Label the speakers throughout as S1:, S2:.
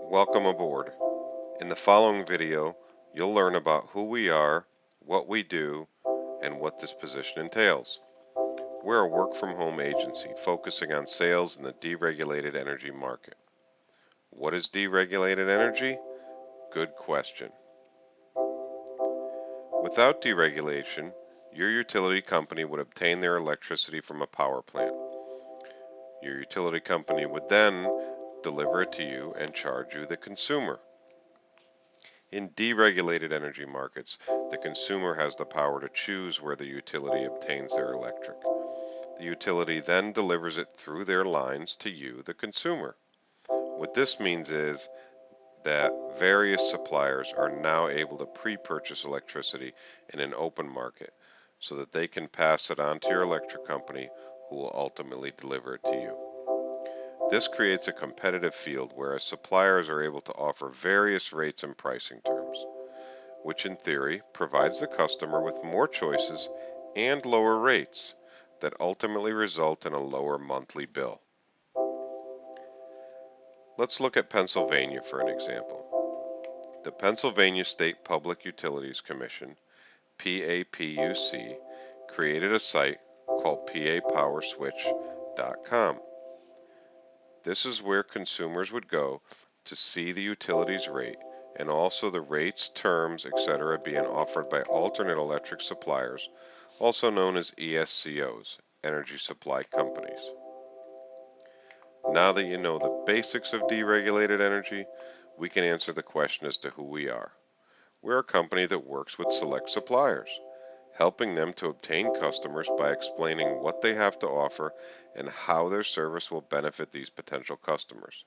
S1: Welcome aboard. In the following video, you'll learn about who we are, what we do, and what this position entails. We're a work-from-home agency focusing on sales in the deregulated energy market. What is deregulated energy? Good question. Without deregulation, your utility company would obtain their electricity from a power plant. Your utility company would then deliver it to you and charge you, the consumer. In deregulated energy markets, the consumer has the power to choose where the utility obtains their electric. The utility then delivers it through their lines to you, the consumer. What this means is that various suppliers are now able to pre-purchase electricity in an open market so that they can pass it on to your electric company, who will ultimately deliver it to you. This creates a competitive field whereas suppliers are able to offer various rates and pricing terms, which in theory provides the customer with more choices and lower rates that ultimately result in a lower monthly bill. Let's look at Pennsylvania for an example. The Pennsylvania State Public Utilities Commission, PAPUC, created a site called papowerswitch.com. This is where consumers would go to see the utilities rate and also the rates, terms, etc. being offered by alternate electric suppliers, also known as ESCOs, energy supply companies. Now that you know the basics of deregulated energy, we can answer the question as to who we are. We're a company that works with select suppliers, helping them to obtain customers by explaining what they have to offer and how their service will benefit these potential customers.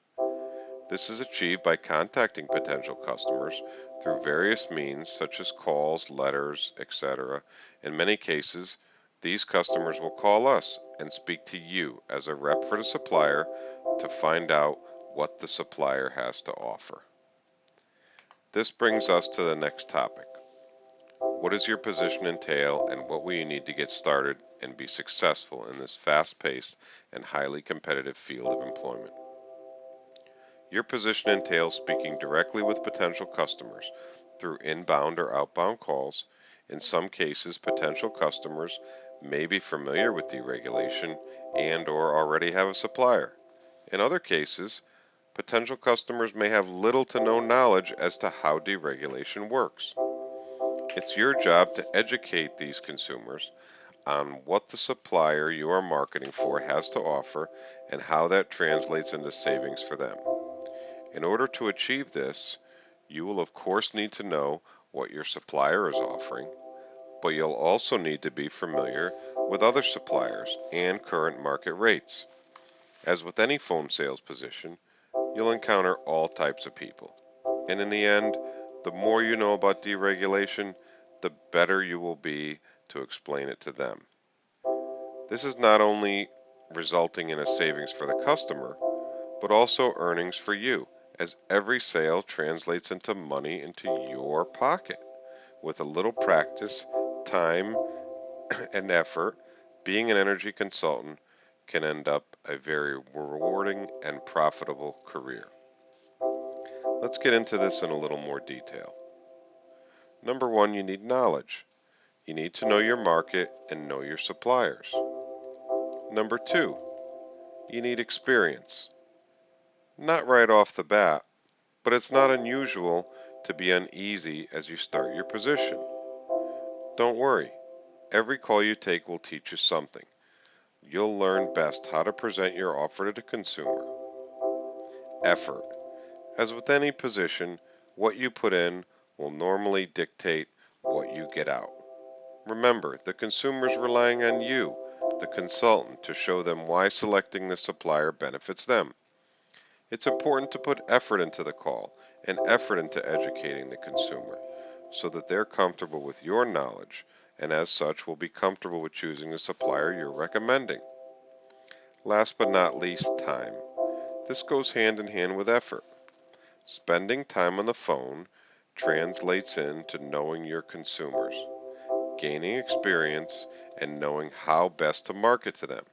S1: This is achieved by contacting potential customers through various means such as calls, letters, etc. In many cases, these customers will call us and speak to you as a rep for the supplier to find out what the supplier has to offer. This brings us to the next topic. What does your position entail, and what will you need to get started and be successful in this fast-paced and highly competitive field of employment? Your position entails speaking directly with potential customers through inbound or outbound calls. In some cases, potential customers may be familiar with deregulation and/or already have a supplier. In other cases, potential customers may have little to no knowledge as to how deregulation works. It's your job to educate these consumers on what the supplier you are marketing for has to offer and how that translates into savings for them. In order to achieve this, you will of course need to know what your supplier is offering, but you'll also need to be familiar with other suppliers and current market rates. As with any phone sales position, you'll encounter all types of people. And in the end, the more you know about deregulation, the better you will be to explain it to them. This is not only resulting in a savings for the customer, but also earnings for you, as every sale translates into money into your pocket. With a little practice, time, and effort, being an energy consultant can end up a very rewarding and profitable career. Let's get into this in a little more detail. Number one, you need knowledge. You need to know your market and know your suppliers. Number two, you need experience. Not right off the bat, but it's not unusual to be uneasy as you start your position. Don't worry, every call you take will teach you something. You'll learn best how to present your offer to the consumer. Effort. As with any position, what you put in will normally dictate what you get out. Remember, the consumer is relying on you, the consultant, to show them why selecting the supplier benefits them. It's important to put effort into the call and effort into educating the consumer so that they're comfortable with your knowledge and as such will be comfortable with choosing the supplier you're recommending. Last but not least, time. This goes hand in hand with effort. Spending time on the phone translates into knowing your consumers, gaining experience, and knowing how best to market to them,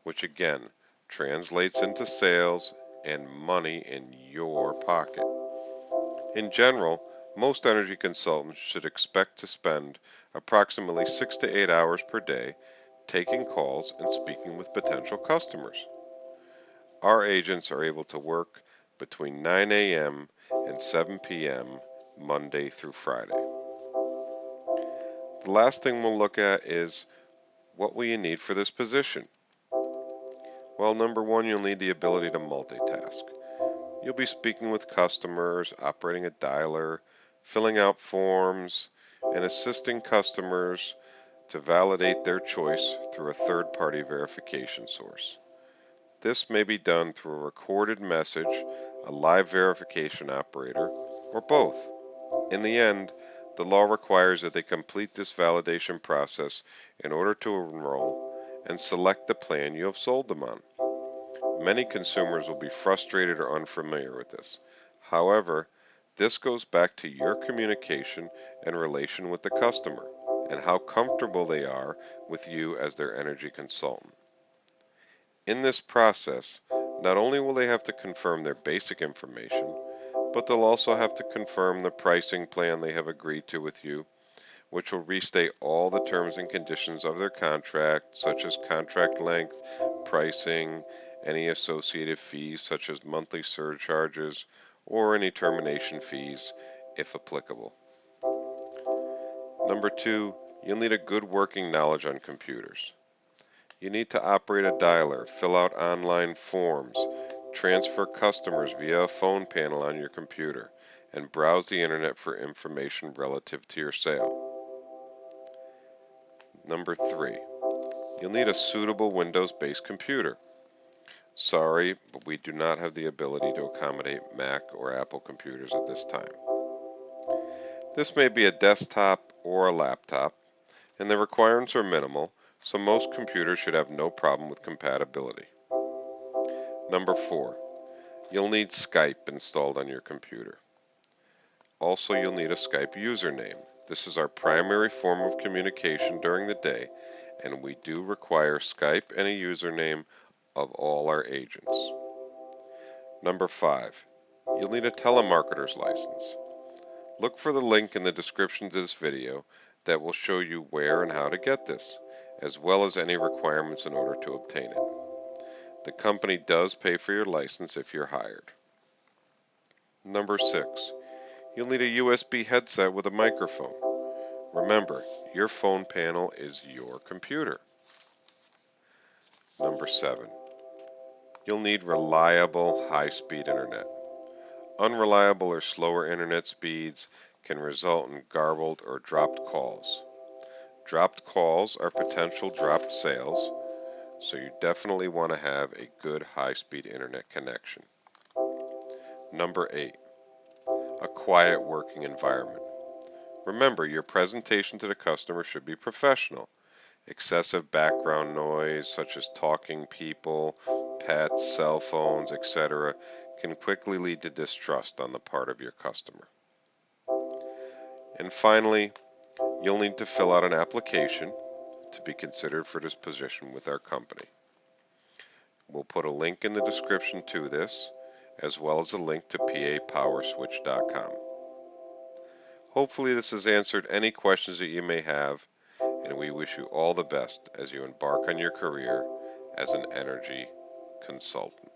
S1: which again translates into sales and money in your pocket. In general, most energy consultants should expect to spend approximately 6 to 8 hours per day taking calls and speaking with potential customers. Our agents are able to work between 9 a.m. and 7 p.m. Monday through Friday. The last thing we'll look at is what will you need for this position? Well, number one, you'll need the ability to multitask. You'll be speaking with customers, operating a dialer, filling out forms, and assisting customers to validate their choice through a third-party verification source. This may be done through a recorded message, a live verification operator, or both. In the end, the law requires that they complete this validation process in order to enroll and select the plan you have sold them on. Many consumers will be frustrated or unfamiliar with this. However, this goes back to your communication and relation with the customer and how comfortable they are with you as their energy consultant. In this process, not only will they have to confirm their basic information, but they'll also have to confirm the pricing plan they have agreed to with you, which will restate all the terms and conditions of their contract, such as contract length, pricing, any associated fees such as monthly surcharges, or any termination fees if applicable. Number two, you'll need a good working knowledge on computers. You need to operate a dialer, fill out online forms, transfer customers via a phone panel on your computer, and browse the internet for information relative to your sale. Number three, you'll need a suitable Windows-based computer. Sorry, but we do not have the ability to accommodate Mac or Apple computers at this time. This may be a desktop or a laptop, and the requirements are minimal, so most computers should have no problem with compatibility. Number four, you'll need Skype installed on your computer. Also, you'll need a Skype username. This is our primary form of communication during the day, and we do require Skype and a username of all our agents. Number five, you'll need a telemarketer's license. Look for the link in the description to this video that will show you where and how to get this, as well as any requirements in order to obtain it. The company does pay for your license if you're hired. Number six, you'll need a USB headset with a microphone. Remember, your phone panel is your computer. Number seven, you'll need reliable high-speed internet. Unreliable or slower internet speeds can result in garbled or dropped calls. Dropped calls are potential dropped sales, so you definitely want to have a good high-speed internet connection. Number 8, a quiet working environment. Remember, your presentation to the customer should be professional. Excessive background noise, such as talking people, pets, cell phones, etc., can quickly lead to distrust on the part of your customer. And finally, you'll need to fill out an application to be considered for this position with our company. We'll put a link in the description to this, as well as a link to papowerswitch.com. Hopefully this has answered any questions that you may have, and we wish you all the best as you embark on your career as an energy consultant.